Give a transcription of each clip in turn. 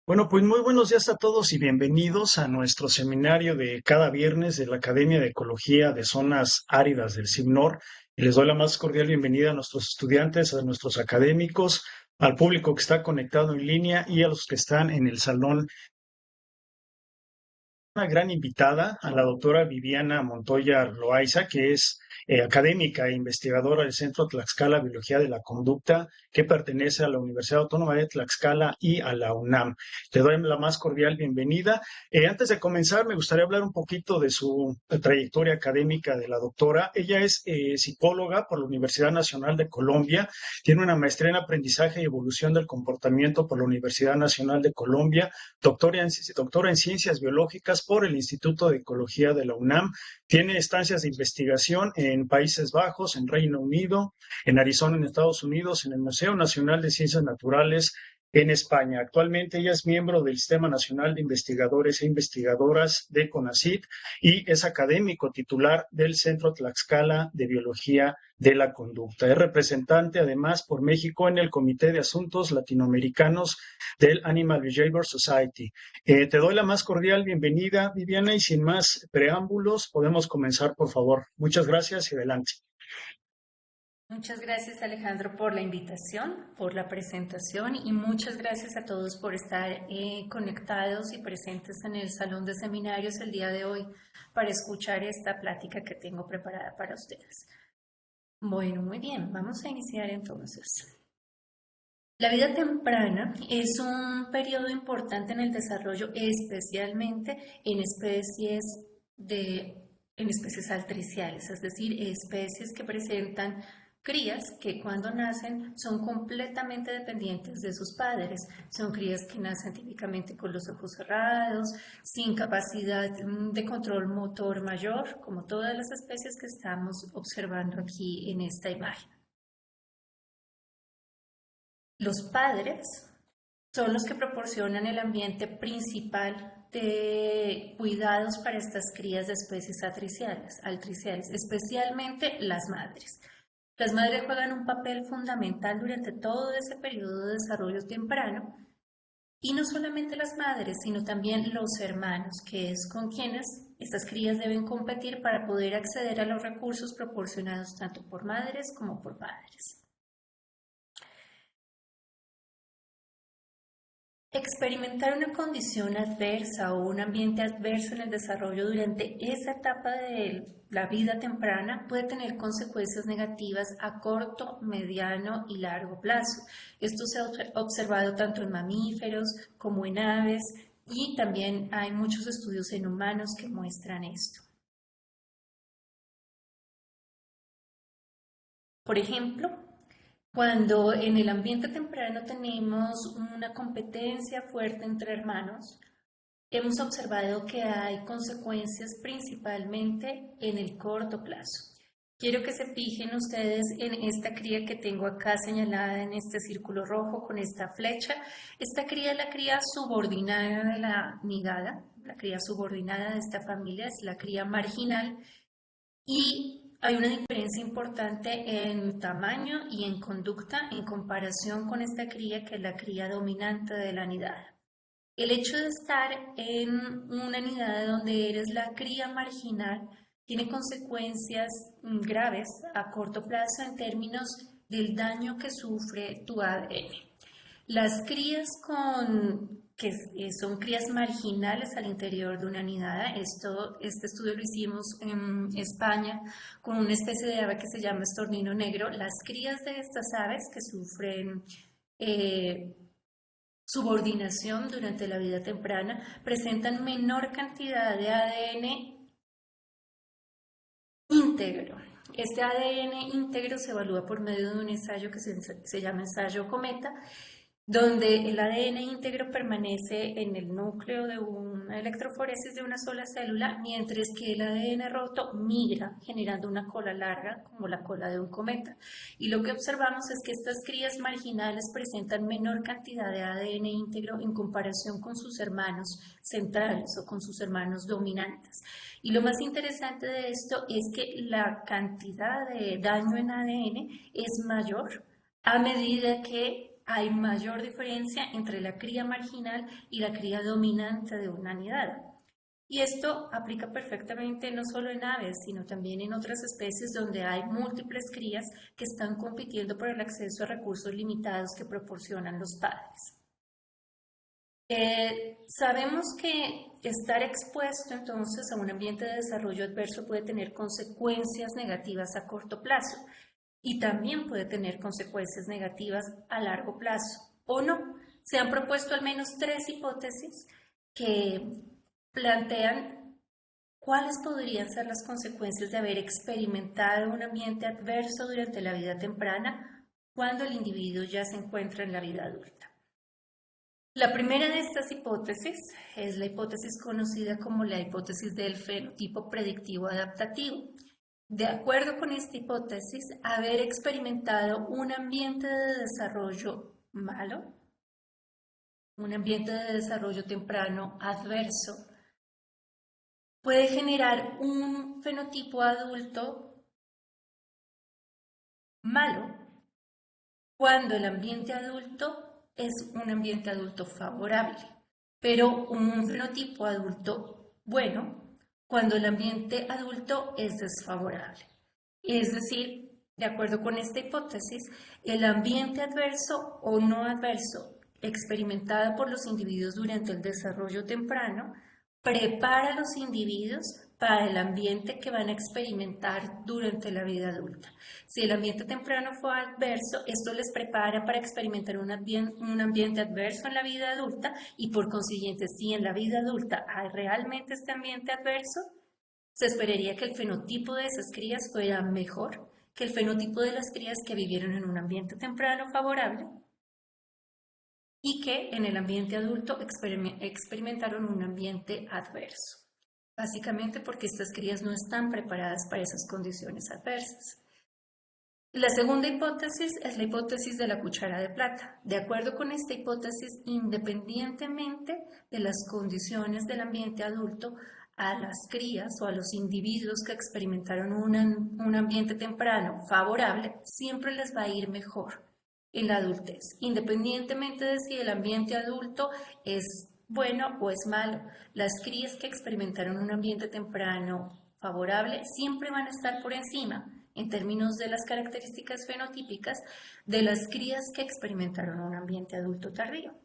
Bueno, pues muy buenos días a todos y bienvenidos a nuestro seminario de cada viernes de la Academia de Ecología de Zonas Áridas del CIBNOR. Y les doy la más cordial bienvenida a nuestros estudiantes, a nuestros académicos, al público que está conectado en línea y a los que están en el salón. Una gran invitada, a la doctora Viviana Montoya Loaiza, que es académica e investigadora del Centro Tlaxcala Biología de la Conducta, que pertenece a la Universidad Autónoma de Tlaxcala y a la UNAM. Le doy la más cordial bienvenida. Antes de comenzar, me gustaría hablar un poquito de su trayectoria académica de la doctora. Ella es psicóloga por la Universidad Nacional de Colombia, tiene una maestría en aprendizaje y evolución del comportamiento por la Universidad Nacional de Colombia, doctora en ciencias biológicas por el Instituto de Ecología de la UNAM. Tiene estancias de investigación en Países Bajos, en Reino Unido, en Arizona, en Estados Unidos, en el Museo Nacional de Ciencias Naturales en España. Actualmente ella es miembro del Sistema Nacional de Investigadores e Investigadoras de CONACYT y es académico titular del Centro Tlaxcala de Biología de la Conducta. Es representante además por México en el Comité de Asuntos Latinoamericanos del Animal Behavior Society. Te doy la más cordial bienvenida, Viviana, y sin más preámbulos, podemos comenzar, por favor. Muchas gracias y adelante. Muchas gracias, Alejandro, por la invitación, por la presentación y muchas gracias a todos por estar conectados y presentes en el salón de seminarios el día de hoy para escuchar esta plática que tengo preparada para ustedes. Bueno, muy bien, vamos a iniciar entonces. La vida temprana es un periodo importante en el desarrollo, especialmente en especies altriciales, es decir, especies que presentan crías que cuando nacen son completamente dependientes de sus padres. Son crías que nacen típicamente con los ojos cerrados, sin capacidad de control motor mayor, como todas las especies que estamos observando aquí en esta imagen. Los padres son los que proporcionan el ambiente principal de cuidados para estas crías de especies altriciales, especialmente las madres. Las madres juegan un papel fundamental durante todo ese periodo de desarrollo temprano y no solamente las madres, sino también los hermanos, que es con quienes estas crías deben competir para poder acceder a los recursos proporcionados tanto por madres como por padres. Experimentar una condición adversa o un ambiente adverso en el desarrollo durante esa etapa de la vida temprana puede tener consecuencias negativas a corto, mediano y largo plazo. Esto se ha observado tanto en mamíferos como en aves y también hay muchos estudios en humanos que muestran esto. Por ejemplo, cuando en el ambiente temprano tenemos una competencia fuerte entre hermanos, hemos observado que hay consecuencias principalmente en el corto plazo. Quiero que se fijen ustedes en esta cría que tengo acá señalada en este círculo rojo con esta flecha. Esta cría es la cría subordinada de la nidada, la cría subordinada de esta familia es la cría marginal y hay una diferencia importante en tamaño y en conducta en comparación con esta cría que es la cría dominante de la nidada. El hecho de estar en una nidada donde eres la cría marginal tiene consecuencias graves a corto plazo en términos del daño que sufre tu ADN. Las crías que son crías marginales al interior de una nidada, este estudio lo hicimos en España con una especie de ave que se llama estornino negro. Las crías de estas aves que sufren subordinación durante la vida temprana presentan menor cantidad de ADN íntegro. Este ADN íntegro se evalúa por medio de un ensayo que se llama ensayo Cometa, donde el ADN íntegro permanece en el núcleo de una electroforesis de una sola célula, mientras que el ADN roto migra, generando una cola larga, como la cola de un cometa. Y lo que observamos es que estas crías marginales presentan menor cantidad de ADN íntegro en comparación con sus hermanos centrales o con sus hermanos dominantes. Y lo más interesante de esto es que la cantidad de daño en ADN es mayor a medida que hay mayor diferencia entre la cría marginal y la cría dominante de una nidada. Y esto aplica perfectamente no solo en aves, sino también en otras especies donde hay múltiples crías que están compitiendo por el acceso a recursos limitados que proporcionan los padres. Sabemos que estar expuesto entonces a un ambiente de desarrollo adverso puede tener consecuencias negativas a corto plazo y también puede tener consecuencias negativas a largo plazo, o no. Se han propuesto al menos 3 hipótesis que plantean cuáles podrían ser las consecuencias de haber experimentado un ambiente adverso durante la vida temprana cuando el individuo ya se encuentra en la vida adulta. La primera de estas hipótesis es la hipótesis conocida como la hipótesis del fenotipo predictivo adaptativo. De acuerdo con esta hipótesis, haber experimentado un ambiente de desarrollo malo, un ambiente de desarrollo temprano adverso, puede generar un fenotipo adulto malo cuando el ambiente adulto es un ambiente adulto favorable, pero un fenotipo adulto bueno cuando el ambiente adulto es desfavorable. Es decir, de acuerdo con esta hipótesis, el ambiente adverso o no adverso experimentado por los individuos durante el desarrollo temprano prepara a los individuos para el ambiente que van a experimentar durante la vida adulta. Si el ambiente temprano fue adverso, esto les prepara para experimentar un ambiente adverso en la vida adulta y por consiguiente, si en la vida adulta hay realmente este ambiente adverso, se esperaría que el fenotipo de esas crías fuera mejor que el fenotipo de las crías que vivieron en un ambiente temprano favorable y que en el ambiente adulto experimentaron un ambiente adverso. Básicamente porque estas crías no están preparadas para esas condiciones adversas. La segunda hipótesis es la hipótesis de la cuchara de plata. De acuerdo con esta hipótesis, independientemente de las condiciones del ambiente adulto, a las crías o a los individuos que experimentaron un ambiente temprano favorable, siempre les va a ir mejor en la adultez, independientemente de si el ambiente adulto es bueno o es malo. Las crías que experimentaron un ambiente temprano favorable siempre van a estar por encima, en términos de las características fenotípicas, de las crías que experimentaron un ambiente adulto tardío.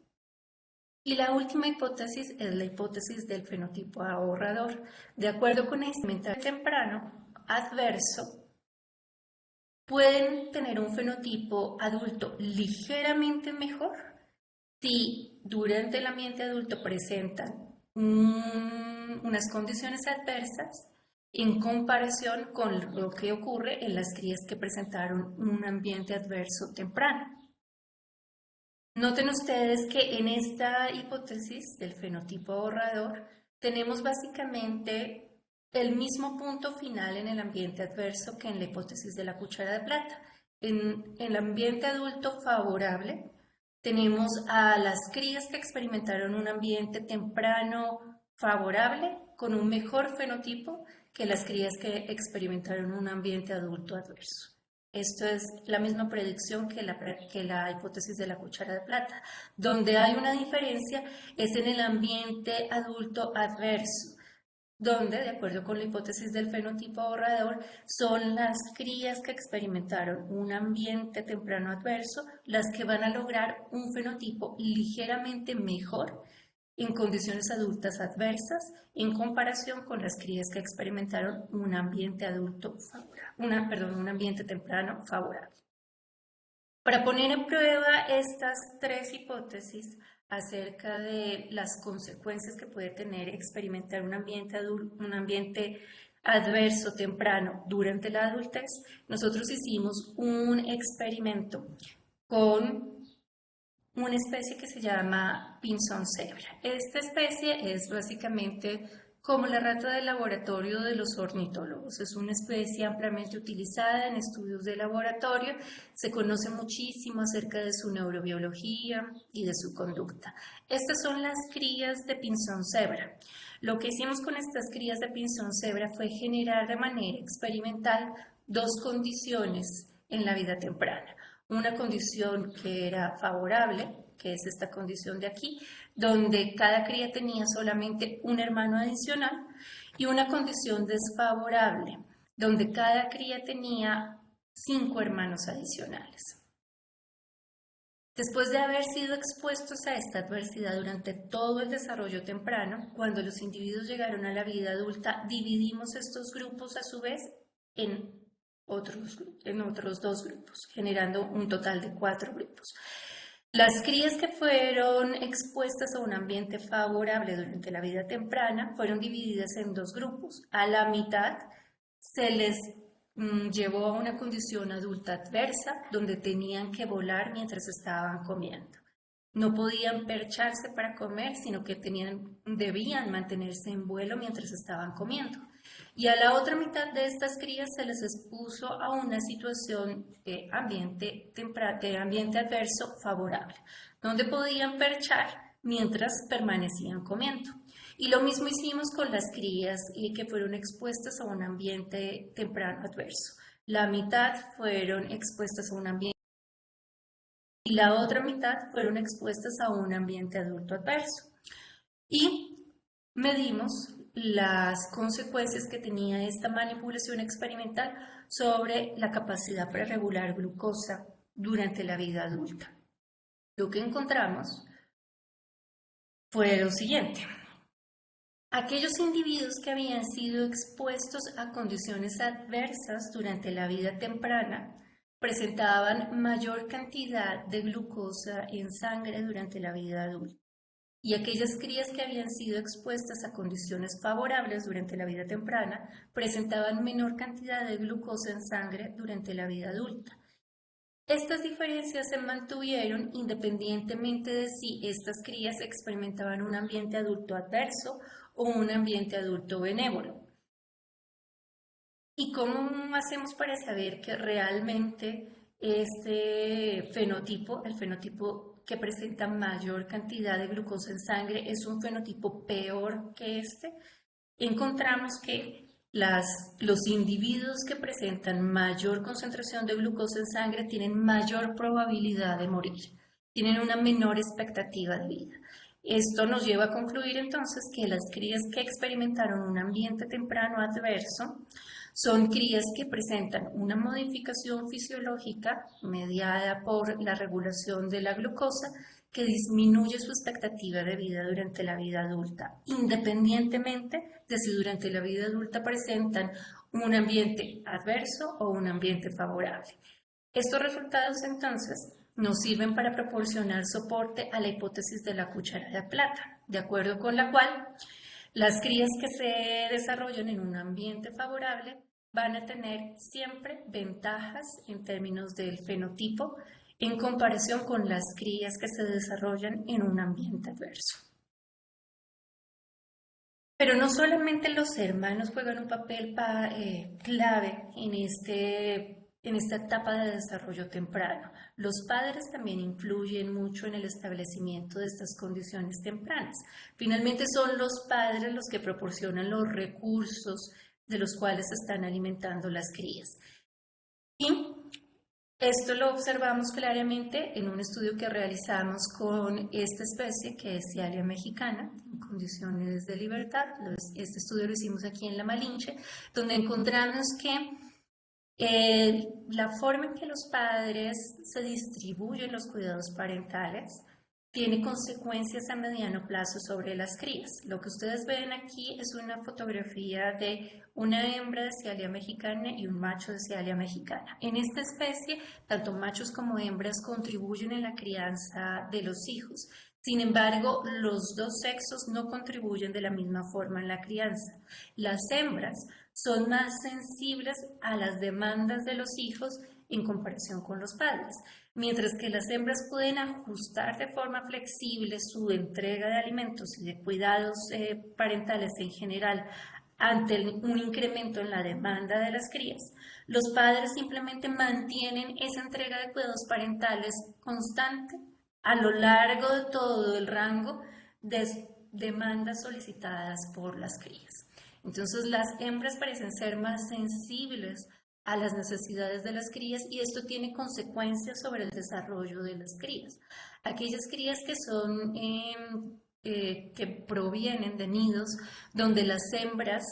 Y la última hipótesis es la hipótesis del fenotipo ahorrador. De acuerdo con este ambiente temprano adverso, pueden tener un fenotipo adulto ligeramente mejor si durante el ambiente adulto presentan unas condiciones adversas en comparación con lo que ocurre en las crías que presentaron un ambiente adverso temprano. Noten ustedes que en esta hipótesis del fenotipo ahorrador tenemos básicamente el mismo punto final en el ambiente adverso que en la hipótesis de la cuchara de plata. En el ambiente adulto favorable tenemos a las crías que experimentaron un ambiente temprano favorable con un mejor fenotipo que las crías que experimentaron un ambiente adulto adverso. Esto es la misma predicción que la hipótesis de la cuchara de plata. Donde hay una diferencia es en el ambiente adulto adverso, donde, de acuerdo con la hipótesis del fenotipo ahorrador, son las crías que experimentaron un ambiente temprano adverso las que van a lograr un fenotipo ligeramente mejor en condiciones adultas adversas en comparación con las crías que experimentaron un ambiente adulto favorable, un ambiente temprano favorable. Para poner en prueba estas 3 hipótesis acerca de las consecuencias que puede tener experimentar un ambiente adverso temprano durante la adultez, nosotros hicimos un experimento con una especie que se llama pinzón cebra. Esta especie es básicamente como la rata de laboratorio de los ornitólogos. Es una especie ampliamente utilizada en estudios de laboratorio. Se conoce muchísimo acerca de su neurobiología y de su conducta. Estas son las crías de pinzón cebra. Lo que hicimos con estas crías de pinzón cebra fue generar de manera experimental 2 condiciones en la vida temprana. una condición que era favorable, que es esta condición de aquí, donde cada cría tenía solamente un hermano adicional, y una condición desfavorable, donde cada cría tenía 5 hermanos adicionales. Después de haber sido expuestos a esta adversidad durante todo el desarrollo temprano, cuando los individuos llegaron a la vida adulta, dividimos estos grupos a su vez en otros 2 grupos, generando un total de 4 grupos. Las crías que fueron expuestas a un ambiente favorable durante la vida temprana fueron divididas en 2 grupos. A la mitad se les llevó a una condición adulta adversa donde tenían que volar mientras estaban comiendo. No podían percharse para comer, sino que debían mantenerse en vuelo mientras estaban comiendo. Y a la otra mitad de estas crías se les expuso a una situación de ambiente adverso favorable, donde podían perchar mientras permanecían comiendo. Y lo mismo hicimos con las crías que fueron expuestas a un ambiente temprano adverso. La mitad fueron expuestas a un ambiente y la otra mitad fueron expuestas a un ambiente adulto adverso. Y medimos las consecuencias que tenía esta manipulación experimental sobre la capacidad para regular glucosa durante la vida adulta. Lo que encontramos fue lo siguiente. Aquellos individuos que habían sido expuestos a condiciones adversas durante la vida temprana presentaban mayor cantidad de glucosa en sangre durante la vida adulta. Y aquellas crías que habían sido expuestas a condiciones favorables durante la vida temprana presentaban menor cantidad de glucosa en sangre durante la vida adulta. Estas diferencias se mantuvieron independientemente de si estas crías experimentaban un ambiente adulto adverso o un ambiente adulto benévolo. ¿Y cómo hacemos para saber que realmente este fenotipo, el fenotipo que presenta mayor cantidad de glucosa en sangre, es un fenotipo peor que este? Encontramos que los individuos que presentan mayor concentración de glucosa en sangre tienen mayor probabilidad de morir, tienen una menor expectativa de vida. Esto nos lleva a concluir entonces que las crías que experimentaron un ambiente temprano adverso son crías que presentan una modificación fisiológica mediada por la regulación de la glucosa que disminuye su expectativa de vida durante la vida adulta, independientemente de si durante la vida adulta presentan un ambiente adverso o un ambiente favorable. Estos resultados entonces nos sirven para proporcionar soporte a la hipótesis de la cuchara de plata, de acuerdo con la cual las crías que se desarrollan en un ambiente favorable van a tener siempre ventajas en términos del fenotipo en comparación con las crías que se desarrollan en un ambiente adverso. Pero no solamente los hermanos juegan un papel clave en esta etapa de desarrollo temprano. Los padres también influyen mucho en el establecimiento de estas condiciones tempranas. Finalmente son los padres los que proporcionan los recursos de los cuales se están alimentando las crías. Y esto lo observamos claramente en un estudio que realizamos con esta especie que es Cialia mexicana, en condiciones de libertad. Este estudio lo hicimos aquí en La Malinche, donde encontramos que la forma en que los padres se distribuyen los cuidados parentales tiene consecuencias a mediano plazo sobre las crías. Lo que ustedes ven aquí es una fotografía de una hembra de Cialia mexicana y un macho de Cialia mexicana. En esta especie, tanto machos como hembras contribuyen en la crianza de los hijos. Sin embargo, los dos sexos no contribuyen de la misma forma en la crianza. Las hembras son más sensibles a las demandas de los hijos en comparación con los padres, mientras que las hembras pueden ajustar de forma flexible su entrega de alimentos y de cuidados parentales en general ante un incremento en la demanda de las crías. Los padres simplemente mantienen esa entrega de cuidados parentales constante a lo largo de todo el rango de demandas solicitadas por las crías. Entonces las hembras parecen ser más sensibles a las necesidades de las crías y esto tiene consecuencias sobre el desarrollo de las crías. Aquellas crías que son que provienen de nidos donde las hembras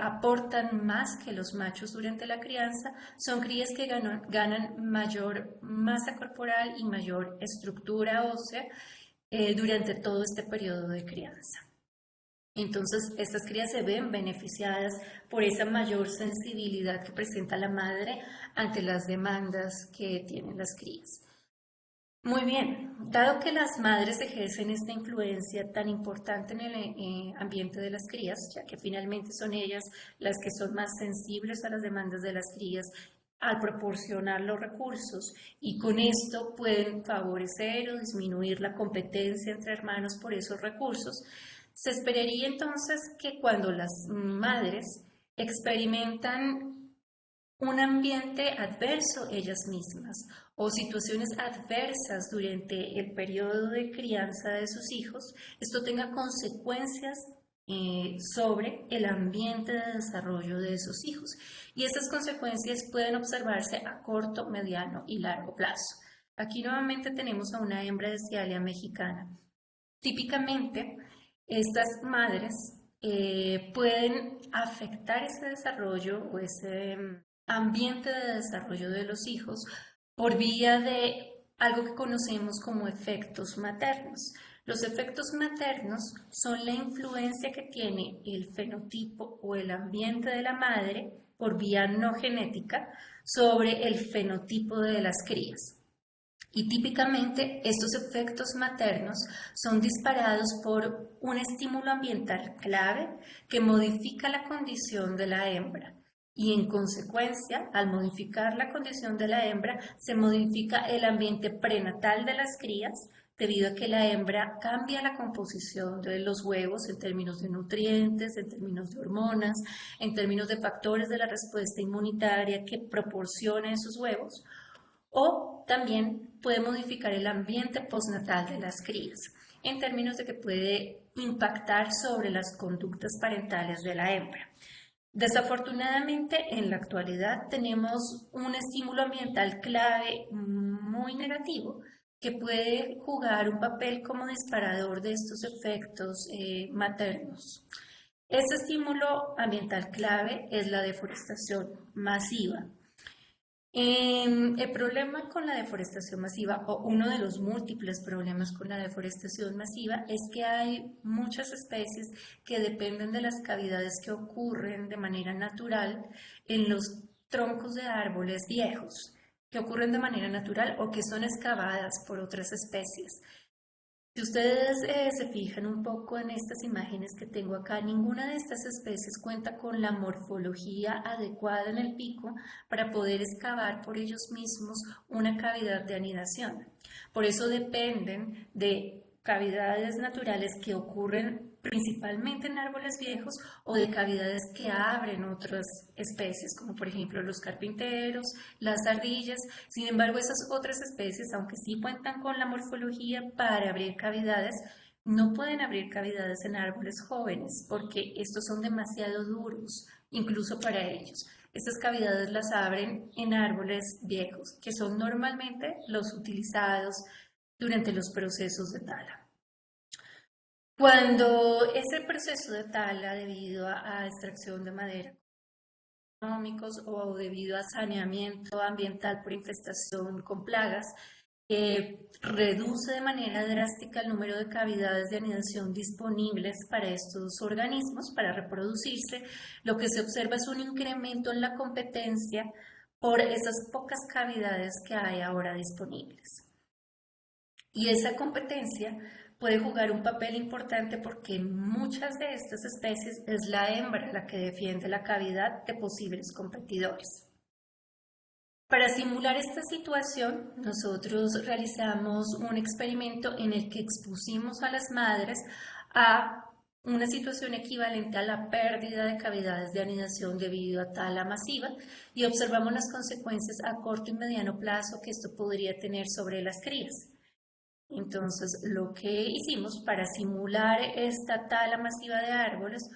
aportan más que los machos durante la crianza, son crías que ganan mayor masa corporal y mayor estructura ósea durante todo este periodo de crianza. Entonces, estas crías se ven beneficiadas por esa mayor sensibilidad que presenta la madre ante las demandas que tienen las crías. Muy bien, dado que las madres ejercen esta influencia tan importante en el ambiente de las crías, ya que finalmente son ellas las que son más sensibles a las demandas de las crías al proporcionar los recursos y con esto pueden favorecer o disminuir la competencia entre hermanos por esos recursos, se esperaría entonces que cuando las madres experimentan un ambiente adverso ellas mismas o situaciones adversas durante el periodo de crianza de sus hijos, esto tenga consecuencias sobre el ambiente de desarrollo de esos hijos. Y estas consecuencias pueden observarse a corto, mediano y largo plazo. Aquí nuevamente tenemos a una hembra de Cialia mexicana. Típicamente, estas madres pueden afectar ese desarrollo o ese ambiente de desarrollo de los hijos por vía de algo que conocemos como efectos maternos. Los efectos maternos son la influencia que tiene el fenotipo o el ambiente de la madre por vía no genética sobre el fenotipo de las crías. Y típicamente estos efectos maternos son disparados por un estímulo ambiental clave que modifica la condición de la hembra. Y en consecuencia, al modificar la condición de la hembra, se modifica el ambiente prenatal de las crías, debido a que la hembra cambia la composición de los huevos en términos de nutrientes, en términos de hormonas, en términos de factores de la respuesta inmunitaria que proporciona esos huevos, o también puede modificar el ambiente postnatal de las crías, en términos de que puede impactar sobre las conductas parentales de la hembra. Desafortunadamente, en la actualidad tenemos un estímulo ambiental clave muy negativo que puede jugar un papel como disparador de estos efectos maternos. Este estímulo ambiental clave es la deforestación masiva. El problema con la deforestación masiva, o uno de los múltiples problemas con la deforestación masiva, es que hay muchas especies que dependen de las cavidades que ocurren de manera natural en los troncos de árboles viejos, que ocurren de manera natural o que son excavadas por otras especies. Si ustedes se fijan un poco en estas imágenes que tengo acá, ninguna de estas especies cuenta con la morfología adecuada en el pico para poder excavar por ellos mismos una cavidad de anidación. Por eso dependen de cavidades naturales que ocurren principalmente en árboles viejos o de cavidades que abren otras especies, como por ejemplo los carpinteros, las ardillas. Sin embargo, esas otras especies, aunque sí cuentan con la morfología para abrir cavidades, no pueden abrir cavidades en árboles jóvenes porque estos son demasiado duros, incluso para ellos. Estas cavidades las abren en árboles viejos, que son normalmente los utilizados durante los procesos de tala. Cuando ese proceso de tala debido a extracción de madera económicos o debido a saneamiento ambiental por infestación con plagas, reduce de manera drástica el número de cavidades de anidación disponibles para estos organismos para reproducirse, lo que se observa es un incremento en la competencia por esas pocas cavidades que hay ahora disponibles. Y esa competencia puede jugar un papel importante porque en muchas de estas especies es la hembra la que defiende la cavidad de posibles competidores. Para simular esta situación, nosotros realizamos un experimento en el que expusimos a las madres a una situación equivalente a la pérdida de cavidades de anidación debido a tala masiva y observamos las consecuencias a corto y mediano plazo que esto podría tener sobre las crías. Entonces, lo que hicimos para simular esta tala masiva de árboles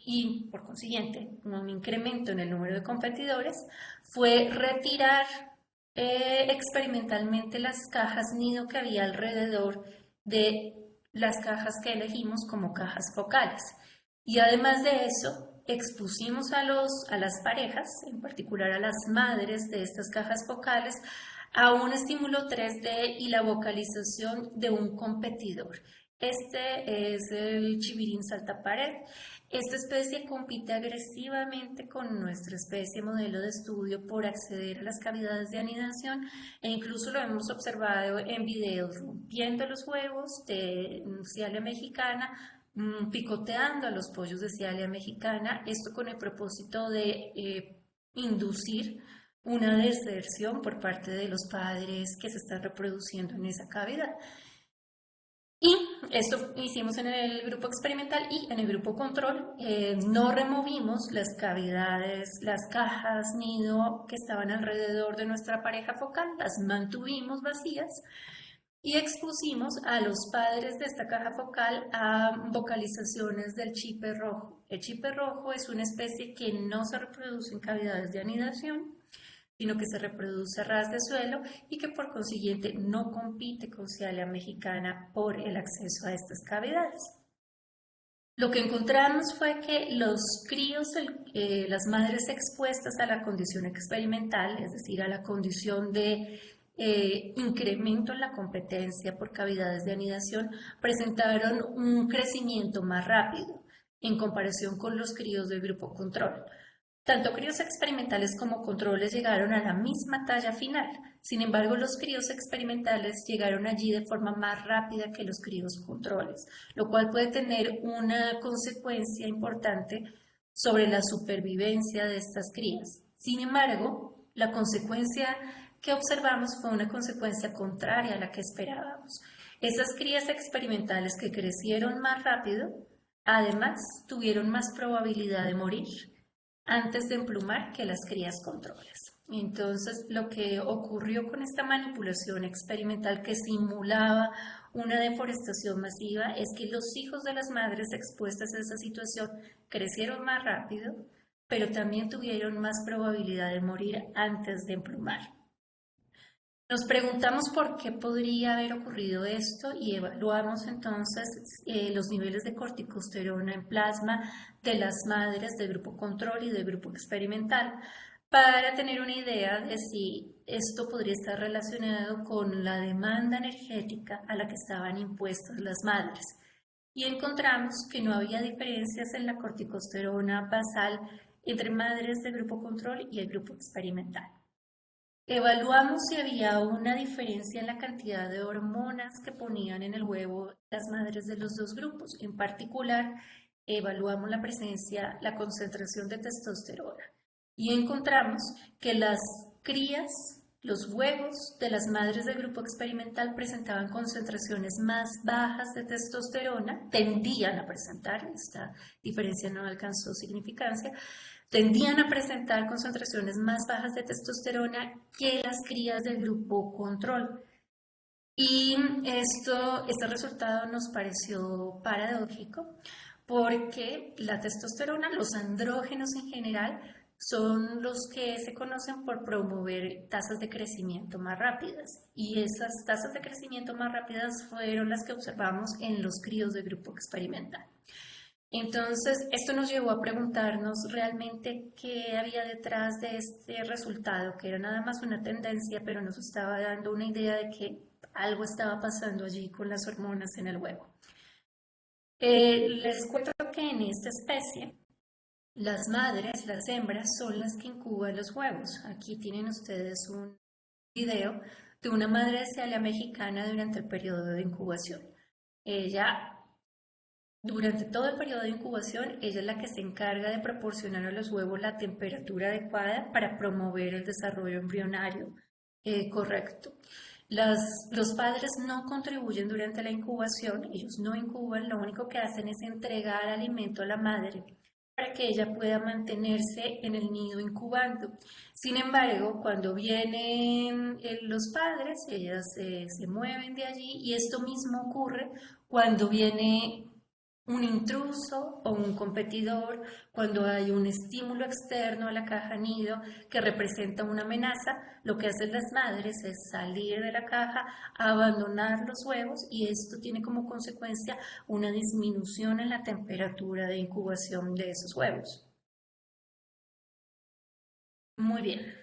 y por consiguiente un incremento en el número de competidores, fue retirar experimentalmente las cajas nido que había alrededor de las cajas que elegimos como cajas focales. Y además de eso, expusimos a las parejas, en particular a las madres de estas cajas focales, a un estímulo 3D y la vocalización de un competidor. Este es el chivirín saltapared. Esta especie compite agresivamente con nuestra especie modelo de estudio por acceder a las cavidades de anidación e incluso lo hemos observado en videos rompiendo los huevos de Cialia mexicana, picoteando a los pollos de Cialia mexicana, esto con el propósito de inducir una deserción por parte de los padres que se están reproduciendo en esa cavidad. Y esto hicimos en el grupo experimental y en el grupo control. No removimos las cavidades, las cajas nido que estaban alrededor de nuestra pareja focal, las mantuvimos vacías y expusimos a los padres de esta caja focal a vocalizaciones del chipe rojo. El chipe rojo es una especie que no se reproduce en cavidades de anidación, sino que se reproduce a ras de suelo y que por consiguiente no compite con Cialia mexicana por el acceso a estas cavidades. Lo que encontramos fue que los críos, las madres expuestas a la condición experimental, es decir, a la condición de incremento en la competencia por cavidades de anidación, presentaron un crecimiento más rápido en comparación con los críos del grupo control. Tanto críos experimentales como controles llegaron a la misma talla final. Sin embargo, los críos experimentales llegaron allí de forma más rápida que los críos controles, lo cual puede tener una consecuencia importante sobre la supervivencia de estas crías. Sin embargo, la consecuencia que observamos fue una consecuencia contraria a la que esperábamos. Esas crías experimentales que crecieron más rápido, además, tuvieron más probabilidad de morir antes de emplumar que las crías controles. Entonces, lo que ocurrió con esta manipulación experimental que simulaba una deforestación masiva es que los hijos de las madres expuestas a esa situación crecieron más rápido, pero también tuvieron más probabilidad de morir antes de emplumar. Nos preguntamos por qué podría haber ocurrido esto y evaluamos entonces los niveles de corticosterona en plasma de las madres del grupo control y del grupo experimental para tener una idea de si esto podría estar relacionado con la demanda energética a la que estaban impuestas las madres. Y encontramos que no había diferencias en la corticosterona basal entre madres del grupo control y el grupo experimental. Evaluamos si había una diferencia en la cantidad de hormonas que ponían en el huevo las madres de los dos grupos. En particular, evaluamos la concentración de testosterona y encontramos que las crías, los huevos de las madres del grupo experimental presentaban concentraciones más bajas de testosterona, tendían a presentar, esta diferencia no alcanzó significancia, tendían a presentar concentraciones más bajas de testosterona que las crías del grupo control. Y este resultado nos pareció paradójico porque la testosterona, los andrógenos en general, son los que se conocen por promover tasas de crecimiento más rápidas. Y esas tasas de crecimiento más rápidas fueron las que observamos en los críos del grupo experimental. Entonces, esto nos llevó a preguntarnos realmente qué había detrás de este resultado, que era nada más una tendencia, pero nos estaba dando una idea de que algo estaba pasando allí con las hormonas en el huevo. Les cuento que en esta especie, las madres, las hembras, son las que incuban los huevos. Aquí tienen ustedes un video de una madre de Cialia mexicana durante el periodo de incubación. Durante todo el periodo de incubación, ella es la que se encarga de proporcionar a los huevos la temperatura adecuada para promover el desarrollo embrionario correcto. Los padres no contribuyen durante la incubación, ellos no incuban, lo único que hacen es entregar alimento a la madre para que ella pueda mantenerse en el nido incubando. Sin embargo, cuando vienen los padres, ellas se mueven de allí y esto mismo ocurre cuando viene un intruso o un competidor, cuando hay un estímulo externo a la caja nido que representa una amenaza, lo que hacen las madres es salir de la caja, abandonar los huevos y esto tiene como consecuencia una disminución en la temperatura de incubación de esos huevos. Muy bien.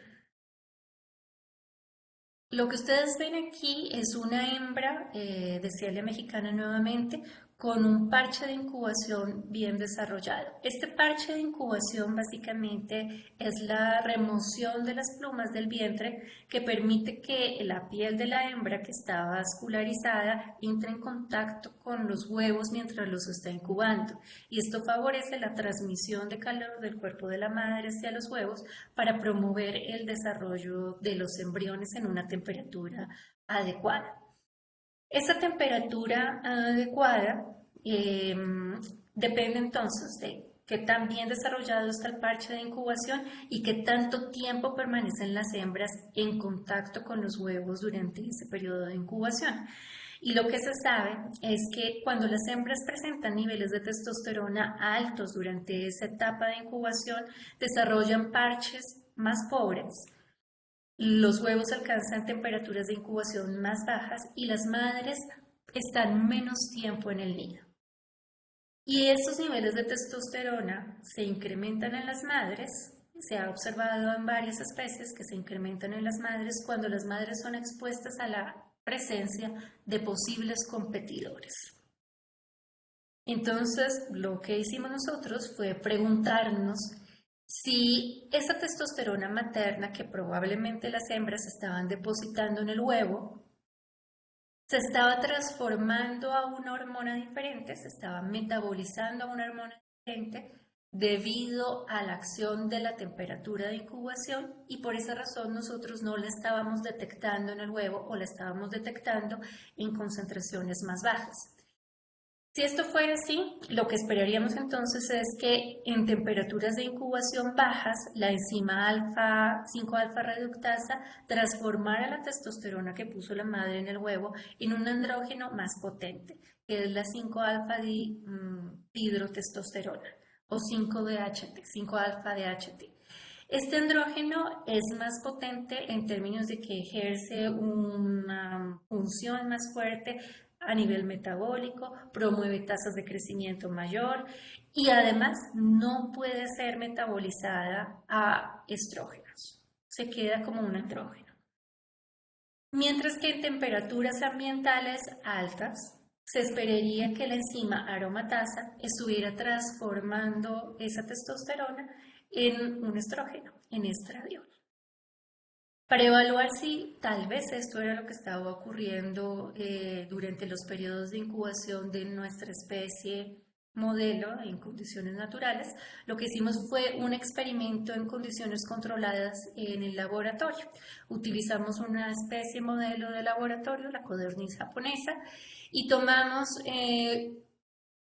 Lo que ustedes ven aquí es una hembra de Cialia mexicana nuevamente con un parche de incubación bien desarrollado. Este parche de incubación básicamente es la remoción de las plumas del vientre que permite que la piel de la hembra que está vascularizada entre en contacto con los huevos mientras los está incubando y esto favorece la transmisión de calor del cuerpo de la madre hacia los huevos para promover el desarrollo de los embriones en una temperatura adecuada. Esa temperatura adecuada depende entonces de qué tan bien desarrollado está el parche de incubación y qué tanto tiempo permanecen las hembras en contacto con los huevos durante ese periodo de incubación. Y lo que se sabe es que cuando las hembras presentan niveles de testosterona altos durante esa etapa de incubación, desarrollan parches más pobres. Los huevos alcanzan temperaturas de incubación más bajas y las madres están menos tiempo en el nido. Y esos niveles de testosterona se incrementan en las madres. Se ha observado en varias especies que se incrementan en las madres cuando las madres son expuestas a la presencia de posibles competidores. Entonces, lo que hicimos nosotros fue preguntarnos si esa testosterona materna que probablemente las hembras estaban depositando en el huevo se estaba transformando a una hormona diferente, se estaba metabolizando a una hormona diferente debido a la acción de la temperatura de incubación y por esa razón nosotros no la estábamos detectando en el huevo o la estábamos detectando en concentraciones más bajas. Si esto fuera así, lo que esperaríamos entonces es que en temperaturas de incubación bajas, la enzima alfa 5-alfa reductasa transformara la testosterona que puso la madre en el huevo en un andrógeno más potente, que es la 5-alfa dihidrotestosterona o 5-DHT, 5-alfa-DHT. Este andrógeno es más potente en términos de que ejerce una función más fuerte a nivel metabólico, promueve tasas de crecimiento mayor y además no puede ser metabolizada a estrógenos. Se queda como un andrógeno. Mientras que en temperaturas ambientales altas, se esperaría que la enzima aromatasa estuviera transformando esa testosterona en un estrógeno, en estradiol. Para evaluar si tal vez esto era lo que estaba ocurriendo durante los periodos de incubación de nuestra especie modelo en condiciones naturales, lo que hicimos fue un experimento en condiciones controladas en el laboratorio. Utilizamos una especie modelo de laboratorio, la codorniz japonesa, y tomamos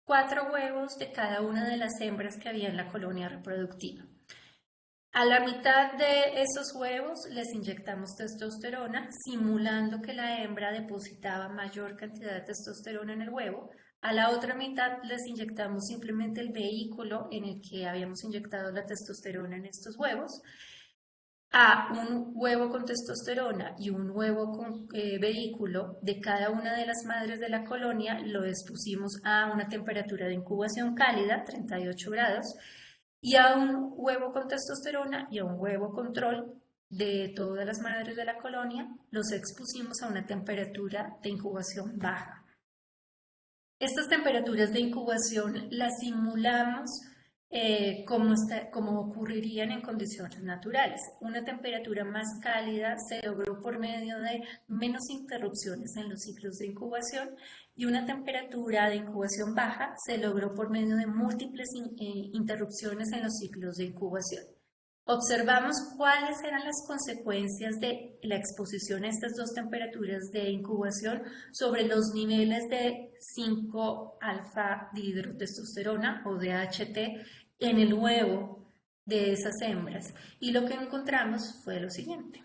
4 huevos de cada una de las hembras que había en la colonia reproductiva. A la mitad de esos huevos les inyectamos testosterona, simulando que la hembra depositaba mayor cantidad de testosterona en el huevo. A la otra mitad les inyectamos simplemente el vehículo en el que habíamos inyectado la testosterona en estos huevos. A un huevo con testosterona y un huevo con vehículo de cada una de las madres de la colonia lo expusimos a una temperatura de incubación cálida, 38 grados, y a un huevo con testosterona y a un huevo control de todas las madres de la colonia los expusimos a una temperatura de incubación baja. Estas temperaturas de incubación las simulamos como ocurrirían en condiciones naturales. Una temperatura más cálida se logró por medio de menos interrupciones en los ciclos de incubación y una temperatura de incubación baja se logró por medio de múltiples interrupciones en los ciclos de incubación. Observamos cuáles eran las consecuencias de la exposición a estas dos temperaturas de incubación sobre los niveles de 5-alfa dihidrotestosterona o DHT en el huevo de esas hembras. Y lo que encontramos fue lo siguiente.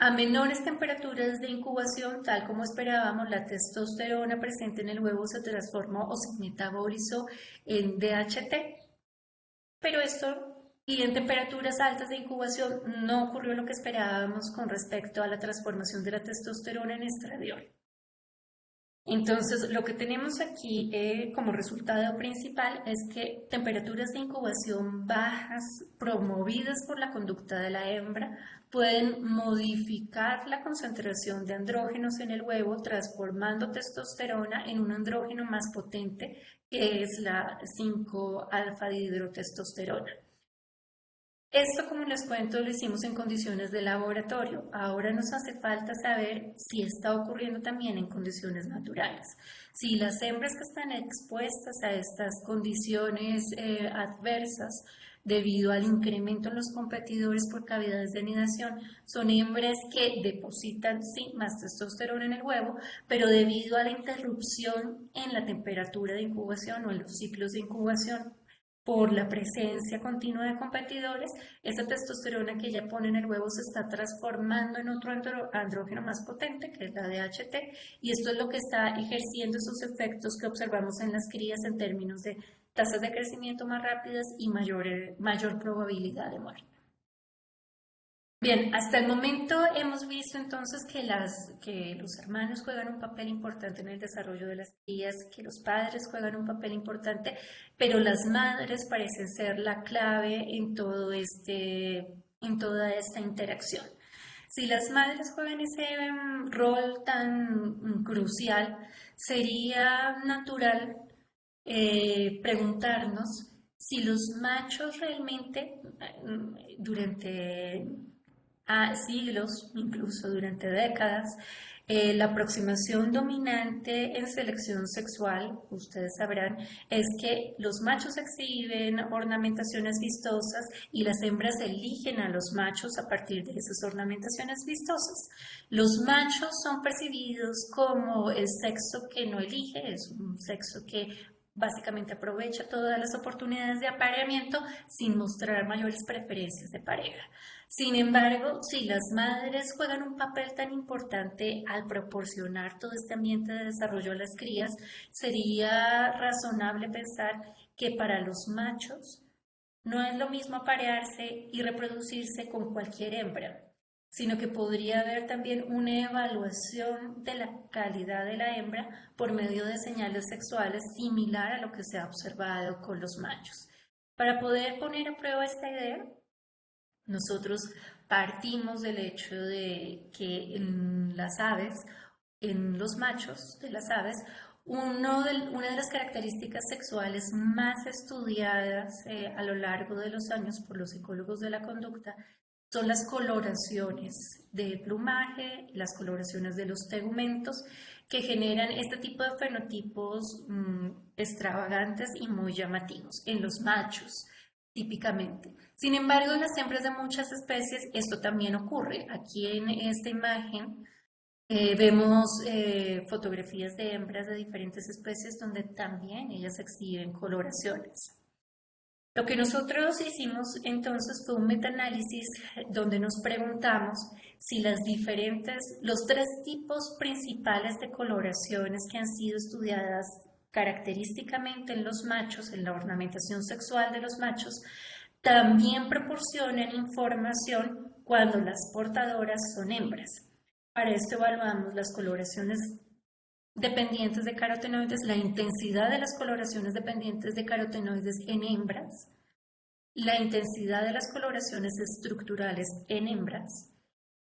A menores temperaturas de incubación, tal como esperábamos, la testosterona presente en el huevo se transformó o se metabolizó en DHT, pero esto, y en temperaturas altas de incubación, no ocurrió lo que esperábamos con respecto a la transformación de la testosterona en estradiol. Entonces, lo que tenemos aquí como resultado principal es que temperaturas de incubación bajas promovidas por la conducta de la hembra pueden modificar la concentración de andrógenos en el huevo, transformando testosterona en un andrógeno más potente, que es la 5-alfa-dihidrotestosterona. Esto, como les cuento, lo hicimos en condiciones de laboratorio. Ahora nos hace falta saber si está ocurriendo también en condiciones naturales. Si las hembras que están expuestas a estas condiciones adversas debido al incremento en los competidores por cavidades de anidación, son hembras que depositan, sí, más testosterona en el huevo, pero debido a la interrupción en la temperatura de incubación o en los ciclos de incubación, por la presencia continua de competidores, esa testosterona que ella pone en el huevo se está transformando en otro andrógeno más potente, que es la DHT, y esto es lo que está ejerciendo esos efectos que observamos en las crías en términos de tasas de crecimiento más rápidas y mayor probabilidad de muerte. Bien, hasta el momento hemos visto entonces que los hermanos juegan un papel importante en el desarrollo de las crías, que los padres juegan un papel importante, pero las madres parecen ser la clave en toda esta interacción. Si las madres juegan ese rol tan crucial, sería natural preguntarnos si los machos realmente durante siglos, incluso durante décadas, la aproximación dominante en selección sexual, ustedes sabrán, es que los machos exhiben ornamentaciones vistosas y las hembras eligen a los machos a partir de esas ornamentaciones vistosas. Los machos son percibidos como el sexo que no elige, es un sexo que básicamente aprovecha todas las oportunidades de apareamiento sin mostrar mayores preferencias de pareja. Sin embargo, si las madres juegan un papel tan importante al proporcionar todo este ambiente de desarrollo a las crías, sería razonable pensar que para los machos no es lo mismo aparearse y reproducirse con cualquier hembra, sino que podría haber también una evaluación de la calidad de la hembra por medio de señales sexuales similar a lo que se ha observado con los machos. Para poder poner a prueba esta idea, nosotros partimos del hecho de que en las aves, en los machos de las aves, una de las características sexuales más estudiadas a lo largo de los años por los psicólogos de la conducta son las coloraciones de plumaje, las coloraciones de los tegumentos, que generan este tipo de fenotipos extravagantes y muy llamativos en los machos, típicamente. Sin embargo, en las hembras de muchas especies esto también ocurre. Aquí en esta imagen vemos fotografías de hembras de diferentes especies donde también ellas exhiben coloraciones. Lo que nosotros hicimos entonces fue un metaanálisis donde nos preguntamos si los tres tipos principales de coloraciones que han sido estudiadas característicamente en los machos, en la ornamentación sexual de los machos, también proporcionan información cuando las portadoras son hembras. Para esto evaluamos las coloraciones dependientes de carotenoides, la intensidad de las coloraciones dependientes de carotenoides en hembras, la intensidad de las coloraciones estructurales en hembras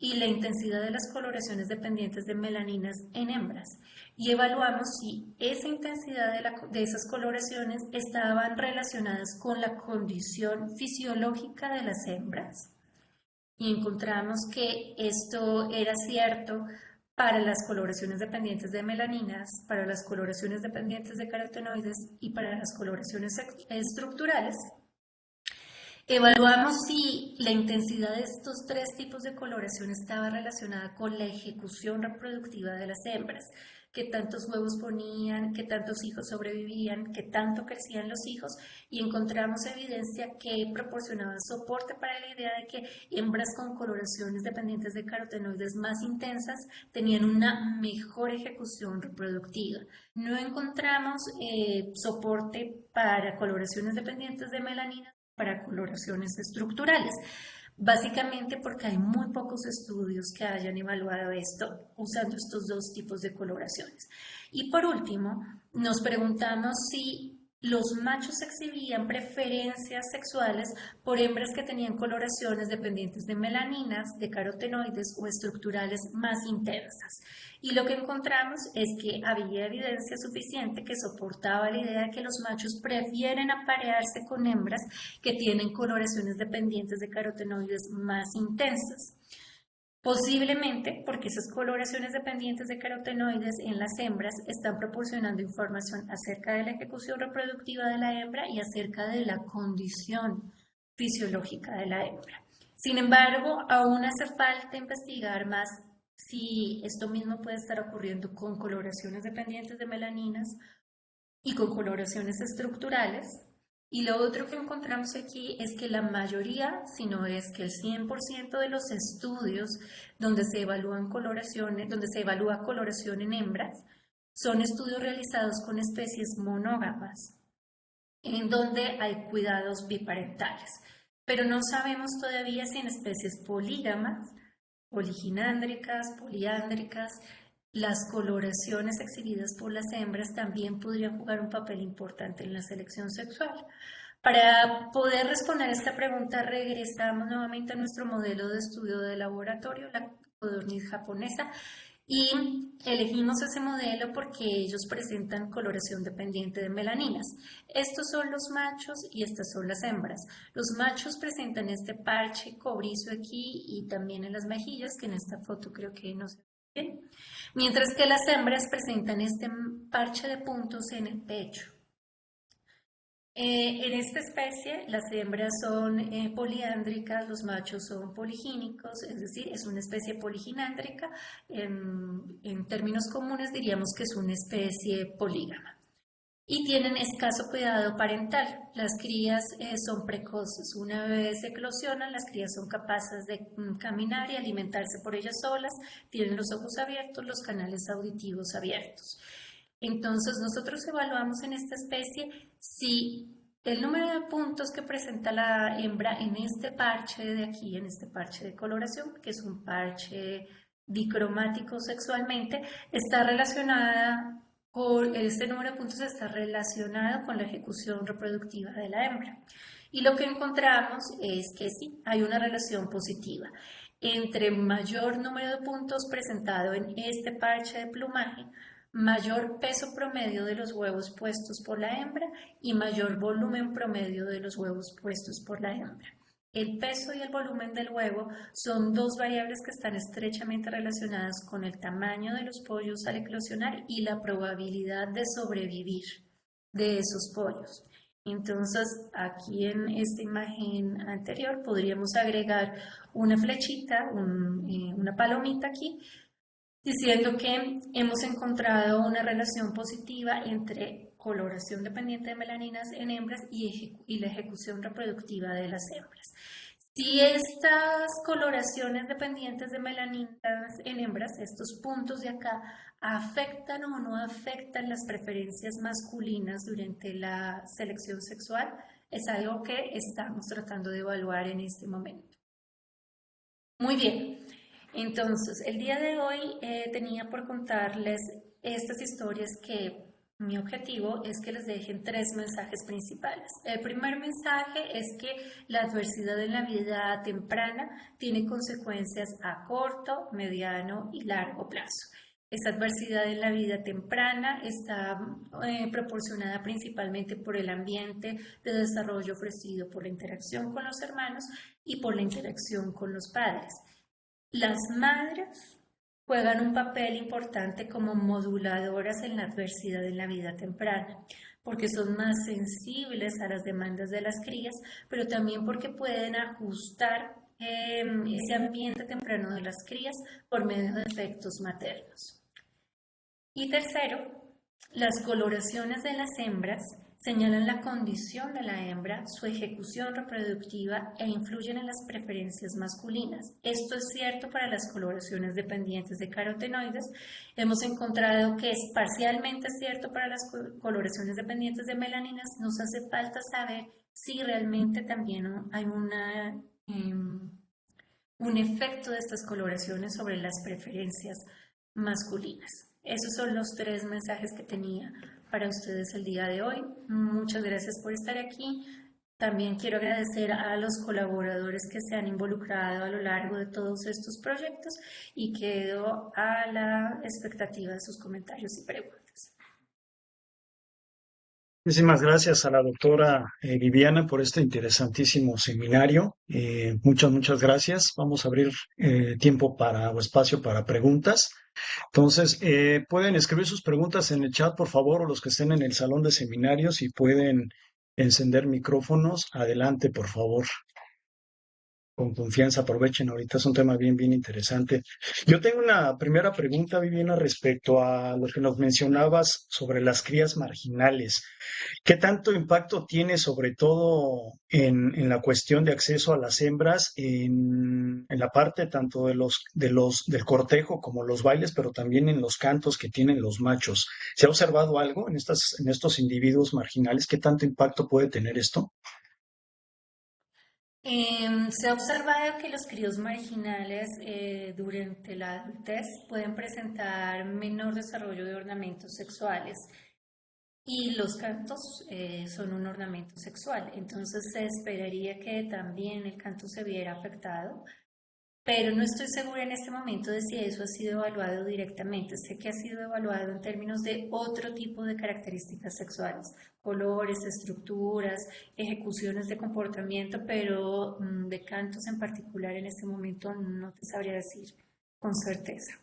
y la intensidad de las coloraciones dependientes de melaninas en hembras. Y evaluamos si esa intensidad de esas coloraciones estaban relacionadas con la condición fisiológica de las hembras. Y encontramos que esto era cierto para las coloraciones dependientes de melaninas, para las coloraciones dependientes de carotenoides y para las coloraciones estructurales. Evaluamos si la intensidad de estos tres tipos de coloración estaba relacionada con la ejecución reproductiva de las hembras. qué tantos huevos ponían, qué tantos hijos sobrevivían, qué tanto crecían los hijos, y encontramos evidencia que proporcionaba soporte para la idea de que hembras con coloraciones dependientes de carotenoides más intensas tenían una mejor ejecución reproductiva. No encontramos soporte para coloraciones dependientes de melanina, para coloraciones estructurales. Básicamente porque hay muy pocos estudios que hayan evaluado esto usando estos dos tipos de coloraciones. Y por último, nos preguntamos si los machos exhibían preferencias sexuales por hembras que tenían coloraciones dependientes de melaninas, de carotenoides o estructurales más intensas. Y lo que encontramos es que había evidencia suficiente que soportaba la idea de que los machos prefieren aparearse con hembras que tienen coloraciones dependientes de carotenoides más intensas. Posiblemente porque esas coloraciones dependientes de carotenoides en las hembras están proporcionando información acerca de la ejecución reproductiva de la hembra y acerca de la condición fisiológica de la hembra. Sin embargo, aún hace falta investigar más si esto mismo puede estar ocurriendo con coloraciones dependientes de melaninas y con coloraciones estructurales. Y lo otro que encontramos aquí es que la mayoría, si no es que el 100% de los estudios donde se evalúan coloraciones, donde se evalúa coloración en hembras, son estudios realizados con especies monógamas, en donde hay cuidados biparentales. Pero no sabemos todavía si en especies polígamas, poliginándricas, poliándricas, las coloraciones exhibidas por las hembras también podrían jugar un papel importante en la selección sexual. Para poder responder a esta pregunta, regresamos nuevamente a nuestro modelo de estudio de laboratorio, la codorniz japonesa, y elegimos ese modelo porque ellos presentan coloración dependiente de melaninas. Estos son los machos y estas son las hembras. Los machos presentan este parche cobrizo aquí y también en las mejillas, que en esta foto creo que no se ve bien, mientras que las hembras presentan este parche de puntos en el pecho. En esta especie, las hembras son poliándricas, los machos son poligínicos, es decir, es una especie poliginándrica. En términos comunes diríamos que es una especie polígama. Y tienen escaso cuidado parental. Las crías son precoces. Una vez eclosionan, las crías son capaces de caminar y alimentarse por ellas solas, tienen los ojos abiertos, los canales auditivos abiertos. Entonces, nosotros evaluamos en esta especie si el número de puntos que presenta la hembra en este parche de aquí, en este parche de coloración, que es un parche dicromático sexualmente, está relacionada con este número de puntos está relacionado con la ejecución reproductiva de la hembra. Y lo que encontramos es que sí, hay una relación positiva entre mayor número de puntos presentado en este parche de plumaje, mayor peso promedio de los huevos puestos por la hembra y mayor volumen promedio de los huevos puestos por la hembra. El peso y el volumen del huevo son dos variables que están estrechamente relacionadas con el tamaño de los pollos al eclosionar y la probabilidad de sobrevivir de esos pollos. Entonces, aquí en esta imagen anterior podríamos agregar una flechita, una palomita aquí, diciendo que hemos encontrado una relación positiva entre coloración dependiente de melaninas en hembras y la ejecución reproductiva de las hembras. Si estas coloraciones dependientes de melaninas en hembras, estos puntos de acá, afectan o no afectan las preferencias masculinas durante la selección sexual, es algo que estamos tratando de evaluar en este momento. Muy bien. Entonces, el día de hoy tenía por contarles estas historias que mi objetivo es que les dejen tres mensajes principales. El primer mensaje es que la adversidad en la vida temprana tiene consecuencias a corto, mediano y largo plazo. Esa adversidad en la vida temprana está proporcionada principalmente por el ambiente de desarrollo ofrecido por la interacción con los hermanos y por la interacción con los padres. Las madres juegan un papel importante como moduladoras en la adversidad en la vida temprana, porque son más sensibles a las demandas de las crías, pero también porque pueden ajustar ese ambiente temprano de las crías por medio de efectos maternos. Y tercero, las coloraciones de las hembras señalan la condición de la hembra, su ejecución reproductiva e influyen en las preferencias masculinas. Esto es cierto para las coloraciones dependientes de carotenoides. Hemos encontrado que es parcialmente cierto para las coloraciones dependientes de melaninas. Nos hace falta saber si realmente también hay un efecto de estas coloraciones sobre las preferencias masculinas. Esos son los 3 mensajes que tenía para ustedes el día de hoy. Muchas gracias por estar aquí. También quiero agradecer a los colaboradores que se han involucrado a lo largo de todos estos proyectos y quedo a la expectativa de sus comentarios y preguntas. Muchísimas gracias a la doctora Viviana por este interesantísimo seminario. Muchas gracias. Vamos a abrir tiempo para o espacio para preguntas. Entonces, pueden escribir sus preguntas en el chat, por favor, o los que estén en el salón de seminarios y pueden encender micrófonos. Adelante, por favor. Con confianza, aprovechen, ahorita es un tema bien interesante. Yo tengo una primera pregunta, Viviana, respecto a lo que nos mencionabas sobre las crías marginales. ¿Qué tanto impacto tiene, sobre todo en la cuestión de acceso a las hembras, en la parte tanto del cortejo como los bailes, pero también en los cantos que tienen los machos? ¿Se ha observado algo en estos individuos marginales? ¿Qué tanto impacto puede tener esto? Se ha observado que los críos marginales durante la adultez pueden presentar menor desarrollo de ornamentos sexuales y los cantos son un ornamento sexual, entonces se esperaría que también el canto se viera afectado, pero no estoy segura en este momento de si eso ha sido evaluado directamente. Sé que ha sido evaluado en términos de otro tipo de características sexuales, colores, estructuras, ejecuciones de comportamiento, pero de cantos en particular en este momento no te sabría decir con certeza.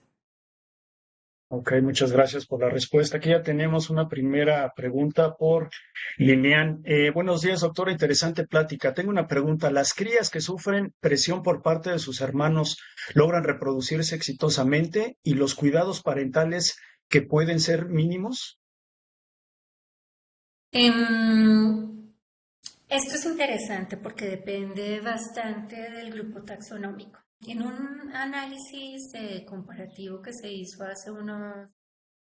Ok, muchas gracias por la respuesta. Aquí ya tenemos una primera pregunta por Lilian. Buenos días, doctora. Interesante plática. Tengo una pregunta. ¿Las crías que sufren presión por parte de sus hermanos logran reproducirse exitosamente y los cuidados parentales que pueden ser mínimos? Esto es interesante porque depende bastante del grupo taxonómico. En un análisis comparativo que se hizo hace unos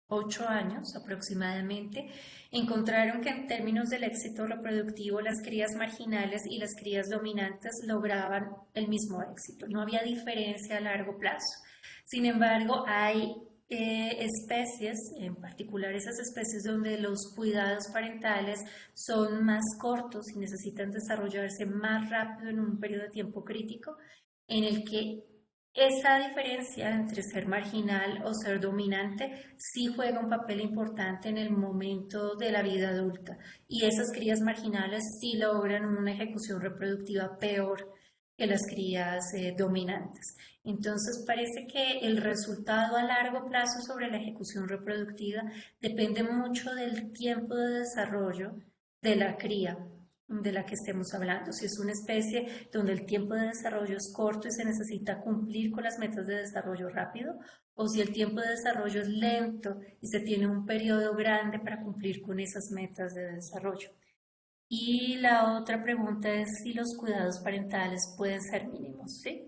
8 años aproximadamente, encontraron que en términos del éxito reproductivo, las crías marginales y las crías dominantes lograban el mismo éxito. No había diferencia a largo plazo. Sin embargo, hay especies, en particular esas especies donde los cuidados parentales son más cortos y necesitan desarrollarse más rápido en un periodo de tiempo crítico, en el que esa diferencia entre ser marginal o ser dominante sí juega un papel importante en el momento de la vida adulta, y esas crías marginales sí logran una ejecución reproductiva peor que las crías dominantes. Entonces parece que el resultado a largo plazo sobre la ejecución reproductiva depende mucho del tiempo de desarrollo de la cría de la que estemos hablando. Si es una especie donde el tiempo de desarrollo es corto y se necesita cumplir con las metas de desarrollo rápido, o si el tiempo de desarrollo es lento y se tiene un periodo grande para cumplir con esas metas de desarrollo. Y la otra pregunta es si los cuidados parentales pueden ser mínimos, ¿sí?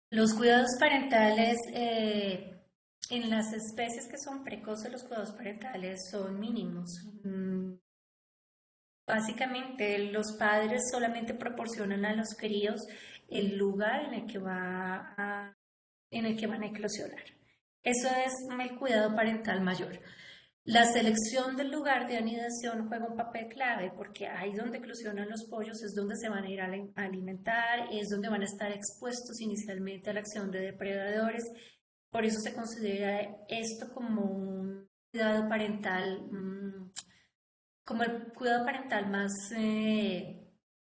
Los cuidados parentales, en las especies que son precoces, los cuidados parentales son mínimos. Básicamente, los padres solamente proporcionan a los críos el lugar en el que van a eclosionar. Eso es el cuidado parental mayor. La selección del lugar de anidación juega un papel clave porque ahí donde eclosionan los pollos es donde se van a ir a alimentar, es donde van a estar expuestos inicialmente a la acción de depredadores. Por eso se considera esto como un cuidado parental, como el cuidado parental más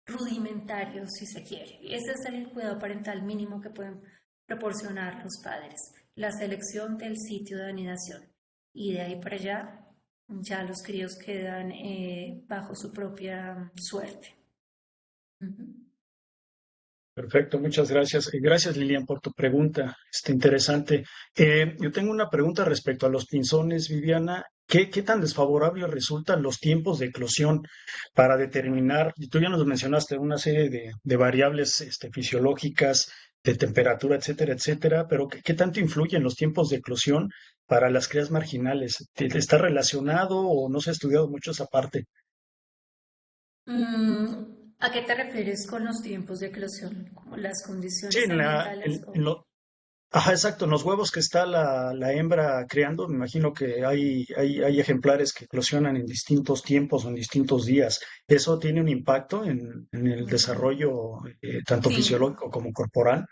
rudimentario, si se quiere. Ese es el cuidado parental mínimo que pueden proporcionar los padres, la selección del sitio de anidación. Y de ahí para allá, ya los críos quedan bajo su propia suerte. Perfecto, muchas gracias. Gracias, Lilian, por tu pregunta. Interesante. Yo tengo una pregunta respecto a los pinzones, Viviana. ¿Qué tan desfavorables resultan los tiempos de eclosión para determinar, y tú ya nos mencionaste una serie de variables fisiológicas, de temperatura, etcétera, etcétera, pero ¿qué tanto influyen los tiempos de eclosión para las crías marginales? ¿Está relacionado o no se ha estudiado mucho esa parte? ¿A qué te refieres con los tiempos de eclosión? ¿Como las Sí, condiciones ambientales o...? ajá, exacto. En los huevos que está la hembra criando, me imagino que hay ejemplares que eclosionan en distintos tiempos o en distintos días. ¿Eso tiene un impacto en el Ujú. desarrollo tanto Sí. fisiológico como corporal?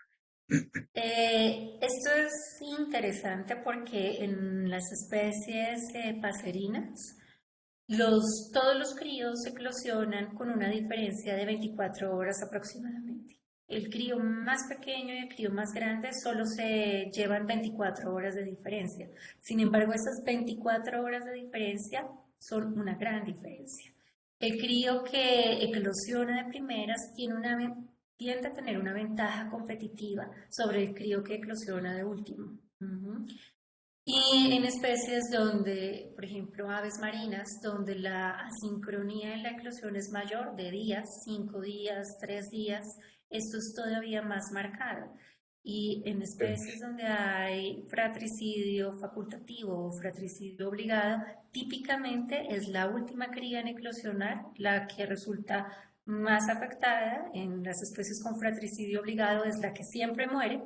Esto es interesante porque en las especies paserinas, todos los críos eclosionan con una diferencia de 24 horas aproximadamente. El crío más pequeño y el crío más grande solo se llevan 24 horas de diferencia. Sin embargo, esas 24 horas de diferencia son una gran diferencia. El crío que eclosiona de primeras tiende a tener una ventaja competitiva sobre el crío que eclosiona de último. Ujú. Y en especies donde, por ejemplo, aves marinas, donde la asincronía en la eclosión es mayor, de días, 5 días, 3 días, esto es todavía más marcado. Y en especies donde hay fratricidio facultativo o fratricidio obligado, típicamente es la última cría en eclosionar la que resulta más afectada. En las especies con fratricidio obligado es la que siempre muere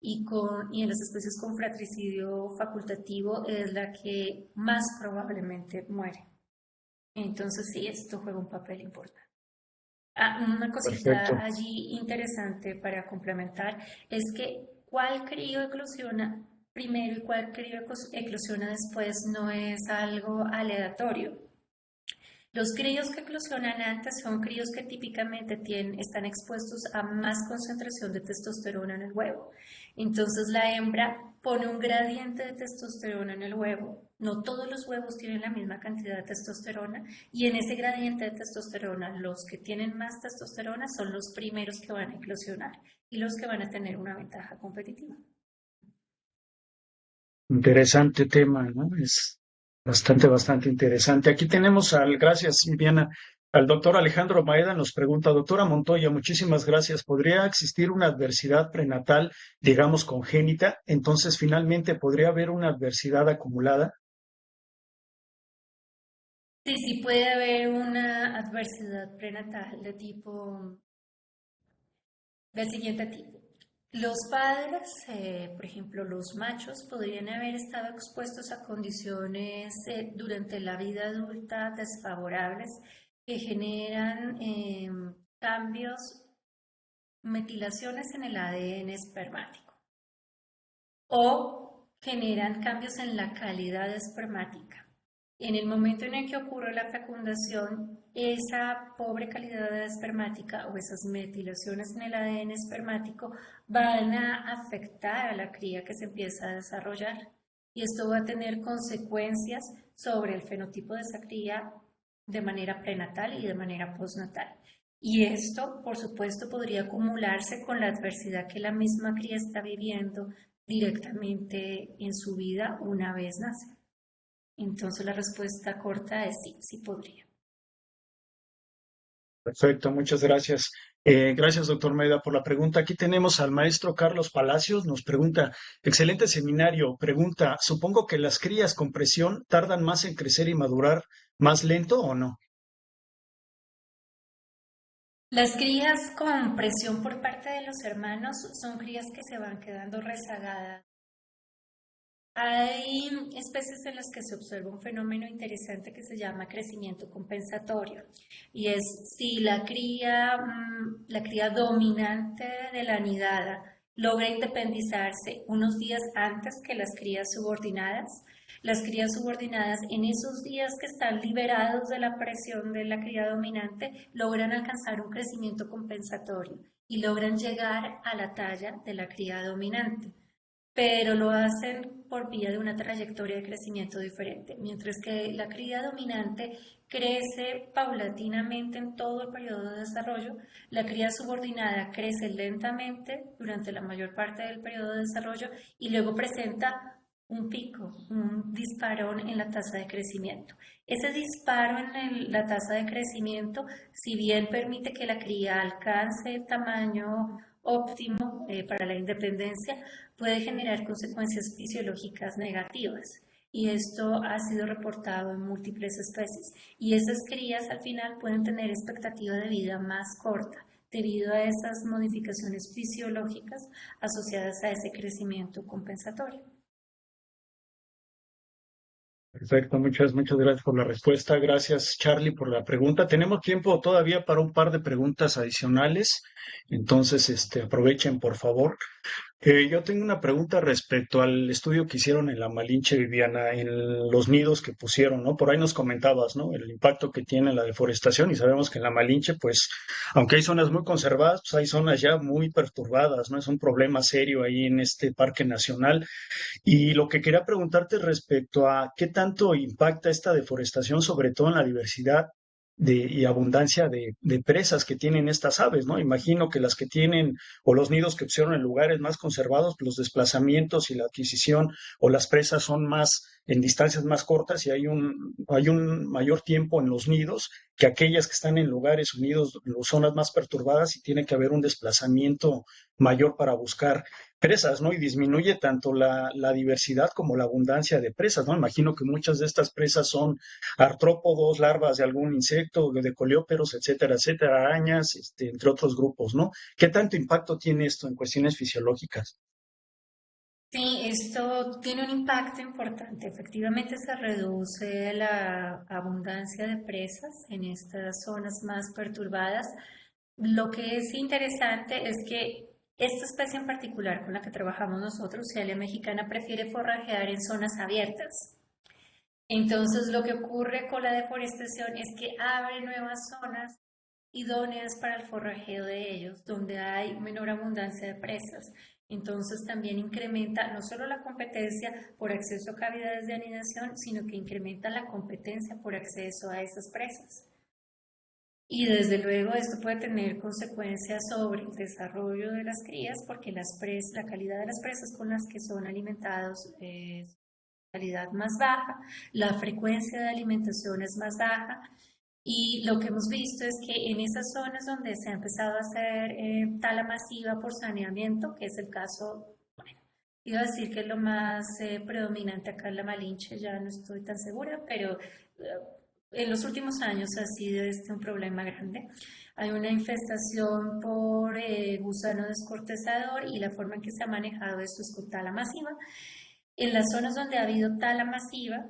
y en las especies con fratricidio facultativo es la que más probablemente muere. Entonces sí, esto juega un papel importante. Una cosita Perfecto. allí interesante para complementar es que cuál crío eclosiona primero y cuál crío eclosiona después no es algo aleatorio. Los críos que eclosionan antes son críos que típicamente están expuestos a más concentración de testosterona en el huevo. Entonces la hembra pone un gradiente de testosterona en el huevo. No todos los huevos tienen la misma cantidad de testosterona y en ese gradiente de testosterona los que tienen más testosterona son los primeros que van a eclosionar y los que van a tener una ventaja competitiva. Interesante tema, ¿no? Es bastante interesante. Aquí tenemos gracias, Viviana, al doctor Alejandro Maeda nos pregunta, doctora Montoya, muchísimas gracias. ¿Podría existir una adversidad prenatal, digamos, congénita? Entonces, finalmente, ¿podría haber una adversidad acumulada? Sí, sí puede haber una adversidad prenatal del siguiente tipo. Los padres, por ejemplo, los machos, podrían haber estado expuestos a condiciones durante la vida adulta desfavorables que generan cambios, metilaciones en el ADN espermático o generan cambios en la calidad espermática. En el momento en el que ocurre la fecundación, esa pobre calidad espermática o esas metilaciones en el ADN espermático van a afectar a la cría que se empieza a desarrollar. Y esto va a tener consecuencias sobre el fenotipo de esa cría de manera prenatal y de manera postnatal. Y esto, por supuesto, podría acumularse con la adversidad que la misma cría está viviendo directamente en su vida una vez nace. Entonces la respuesta corta es sí, sí podría. Perfecto, muchas gracias. Gracias, doctor Maeda, por la pregunta. Aquí tenemos al maestro Carlos Palacios, nos pregunta, excelente seminario, pregunta, supongo que las crías con presión tardan más en crecer y madurar más lento o no? Las crías con presión por parte de los hermanos son crías que se van quedando rezagadas. Hay especies en las que se observa un fenómeno interesante que se llama crecimiento compensatorio y es si la cría dominante de la nidada logra independizarse unos días antes que las crías subordinadas en esos días que están liberados de la presión de la cría dominante logran alcanzar un crecimiento compensatorio y logran llegar a la talla de la cría dominante. pero lo hacen por vía de una trayectoria de crecimiento diferente, mientras que la cría dominante crece paulatinamente en todo el periodo de desarrollo, la cría subordinada crece lentamente durante la mayor parte del periodo de desarrollo y luego presenta un pico, un disparón en la tasa de crecimiento. Ese disparo en la tasa de crecimiento, si bien permite que la cría alcance el tamaño óptimo para la independencia, puede generar consecuencias fisiológicas negativas. Y esto ha sido reportado en múltiples especies. Y esas crías al final pueden tener expectativa de vida más corta debido a esas modificaciones fisiológicas asociadas a ese crecimiento compensatorio. Perfecto, muchas gracias por la respuesta. Gracias, Charlie, por la pregunta. Tenemos tiempo todavía para un par de preguntas adicionales, entonces aprovechen, por favor. Yo tengo una pregunta respecto al estudio que hicieron en la Malinche, Viviana, en los nidos que pusieron, ¿no? Por ahí nos comentabas, ¿no? El impacto que tiene la deforestación y sabemos que en la Malinche, pues, aunque hay zonas muy conservadas, pues hay zonas ya muy perturbadas, ¿no? Es un problema serio ahí en este parque nacional. Y lo que quería preguntarte respecto a qué tanto impacta esta deforestación, sobre todo en la diversidad y abundancia de presas que tienen estas aves, ¿no? Imagino que las que tienen o los nidos que pusieron en lugares más conservados, pues los desplazamientos y la adquisición o las presas son más en distancias más cortas y hay un mayor tiempo en los nidos que aquellas que están en lugares unidos, zonas más perturbadas y tiene que haber un desplazamiento mayor para buscar presas, ¿no? Y disminuye tanto la diversidad como la abundancia de presas, ¿no? Imagino que muchas de estas presas son artrópodos, larvas de algún insecto, de coleóperos, etcétera, arañas, entre otros grupos, ¿no? ¿Qué tanto impacto tiene esto en cuestiones fisiológicas? Sí, esto tiene un impacto importante. Efectivamente se reduce la abundancia de presas en estas zonas más perturbadas. Lo que es interesante es que esta especie en particular con la que trabajamos nosotros, Celia mexicana, prefiere forrajear en zonas abiertas. Entonces, lo que ocurre con la deforestación es que abre nuevas zonas idóneas para el forrajeo de ellos, donde hay menor abundancia de presas. Entonces, también incrementa no solo la competencia por acceso a cavidades de anidación, sino que incrementa la competencia por acceso a esas presas. Y desde luego esto puede tener consecuencias sobre el desarrollo de las crías porque la calidad de las presas con las que son alimentados es calidad más baja, la frecuencia de alimentación es más baja y lo que hemos visto es que en esas zonas donde se ha empezado a hacer tala masiva por saneamiento, que es el caso, bueno, iba a decir que es lo más predominante acá en la Malinche, ya no estoy tan segura, pero en los últimos años ha sido un problema grande. Hay una infestación por gusano descortezador y la forma en que se ha manejado esto es con tala masiva. En las zonas donde ha habido tala masiva,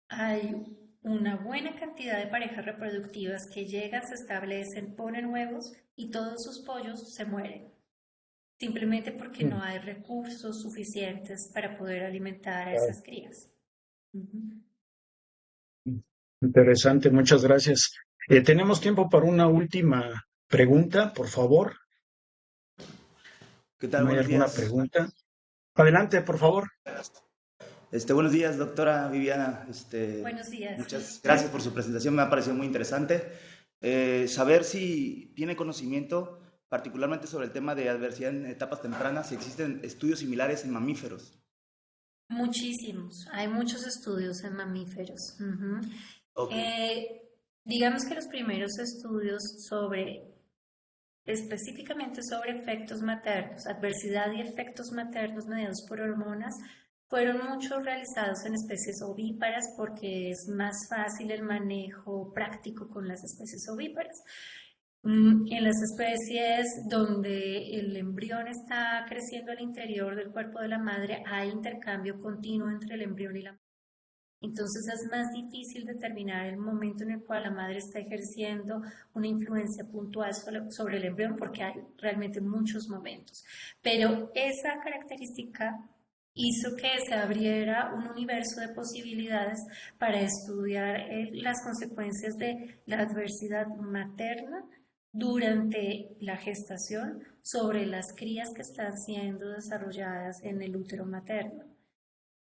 hay una buena cantidad de parejas reproductivas que llegan, se establecen, ponen huevos y todos sus pollos se mueren, simplemente porque no hay recursos suficientes para poder alimentar a Claro. esas crías. Ujú. Interesante, muchas gracias. Tenemos tiempo para una última pregunta, por favor. ¿Qué tal? ¿No hay Buenos alguna días. pregunta? Adelante, por favor. Buenos días, doctora Viviana. Buenos días. Muchas gracias por su presentación, me ha parecido muy interesante. Saber si tiene conocimiento, particularmente sobre el tema de adversidad en etapas tempranas, si existen estudios similares en mamíferos. Muchísimos, hay muchos estudios en mamíferos. Ujú. Ok. Eh, digamos que los primeros estudios específicamente sobre efectos maternos, adversidad y efectos maternos mediados por hormonas, fueron muchos realizados en especies ovíparas porque es más fácil el manejo práctico con las especies ovíparas. En las especies donde el embrión está creciendo al interior del cuerpo de la madre, hay intercambio continuo entre el embrión y la madre. Entonces es más difícil determinar el momento en el cual la madre está ejerciendo una influencia puntual sobre el embrión porque hay realmente muchos momentos. Pero esa característica hizo que se abriera un universo de posibilidades para estudiar las consecuencias de la adversidad materna durante la gestación sobre las crías que están siendo desarrolladas en el útero materno.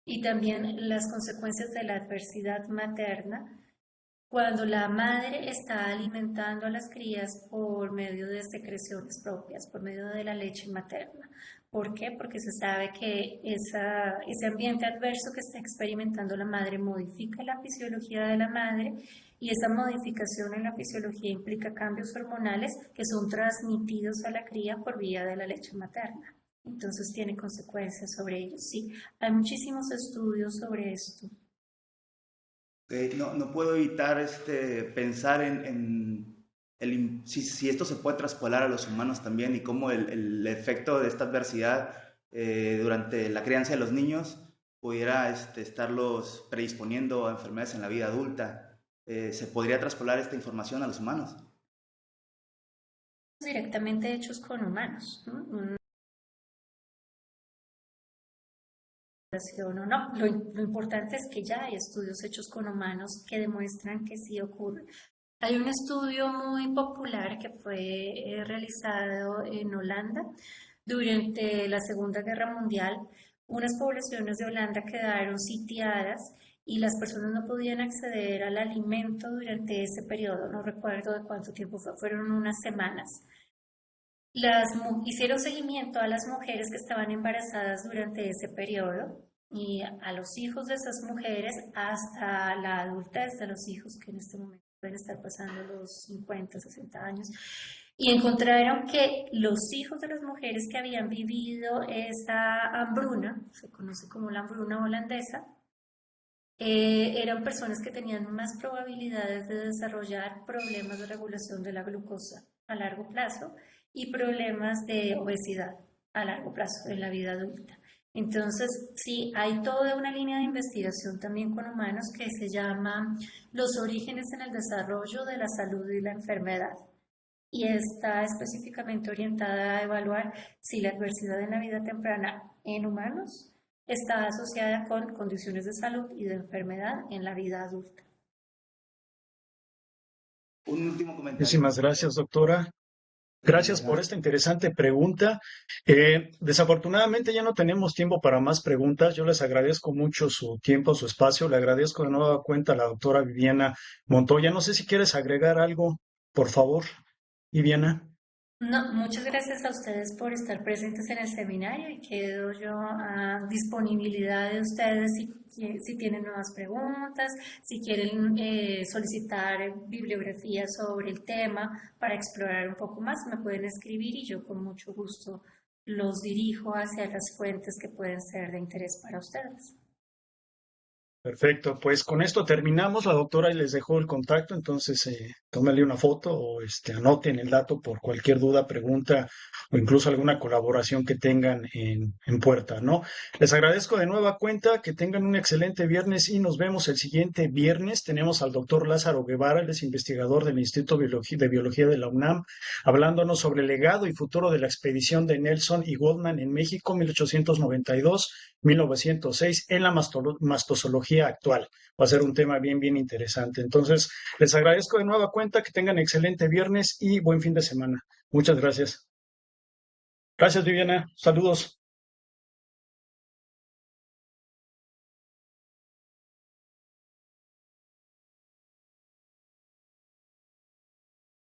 Y también las consecuencias de la adversidad materna cuando la madre está alimentando a las crías por medio de secreciones propias, por medio de la leche materna. ¿Por qué? Porque se sabe que ese ambiente adverso que está experimentando la madre modifica la fisiología de la madre y esa modificación en la fisiología implica cambios hormonales que son transmitidos a la cría por vía de la leche materna. Entonces tiene consecuencias sobre ellos. Sí, hay muchísimos estudios sobre esto. No puedo evitar pensar si esto se puede traspolar a los humanos también y cómo el efecto de esta adversidad durante la crianza de los niños pudiera estarlos predisponiendo a enfermedades en la vida adulta. ¿Se podría traspolar esta información a los humanos? Directamente hechos con humanos, ¿no? O no. Lo importante es que ya hay estudios hechos con humanos que demuestran que sí ocurre. Hay un estudio muy popular que fue realizado en Holanda durante la Segunda Guerra Mundial. Unas poblaciones de Holanda quedaron sitiadas y las personas no podían acceder al alimento durante ese periodo. No recuerdo de cuánto tiempo fue, fueron unas semanas. Hicieron seguimiento a las mujeres que estaban embarazadas durante ese periodo y a los hijos de esas mujeres hasta la adultez de los hijos, que en este momento pueden estar pasando los 50, 60 años, y encontraron que los hijos de las mujeres que habían vivido esa hambruna, se conoce como la hambruna holandesa, eran personas que tenían más probabilidades de desarrollar problemas de regulación de la glucosa a largo plazo y problemas de obesidad a largo plazo en la vida adulta. Entonces, sí, hay toda una línea de investigación también con humanos que se llama Los orígenes en el desarrollo de la salud y la enfermedad. Y está específicamente orientada a evaluar si la adversidad en la vida temprana en humanos está asociada con condiciones de salud y de enfermedad en la vida adulta. Un último comentario. Muchísimas gracias, doctora. Gracias por esta interesante pregunta. Desafortunadamente ya no tenemos tiempo para más preguntas. Yo les agradezco mucho su tiempo, su espacio. Le agradezco de nueva cuenta a la doctora Viviana Montoya. No sé si quieres agregar algo, por favor, Viviana. No, muchas gracias a ustedes por estar presentes en el seminario y quedo yo a disponibilidad de ustedes si tienen nuevas preguntas, si quieren solicitar bibliografía sobre el tema para explorar un poco más, me pueden escribir y yo con mucho gusto los dirijo hacia las fuentes que pueden ser de interés para ustedes. Perfecto, pues con esto terminamos. La doctora les dejó el contacto, entonces tómenle una foto o anoten el dato por cualquier duda, pregunta o incluso alguna colaboración que tengan en puerta, ¿no? Les agradezco de nueva cuenta, que tengan un excelente viernes y nos vemos el siguiente viernes. Tenemos al doctor Lázaro Guevara, él es investigador del Instituto de Biología de la UNAM, hablándonos sobre el legado y futuro de la expedición de Nelson y Goldman en México, 1892-1906, en la mastozoología actual. Va a ser un tema bien interesante. Entonces, les agradezco de nueva cuenta, que tengan excelente viernes y buen fin de semana. Muchas gracias. Gracias, Viviana. Saludos.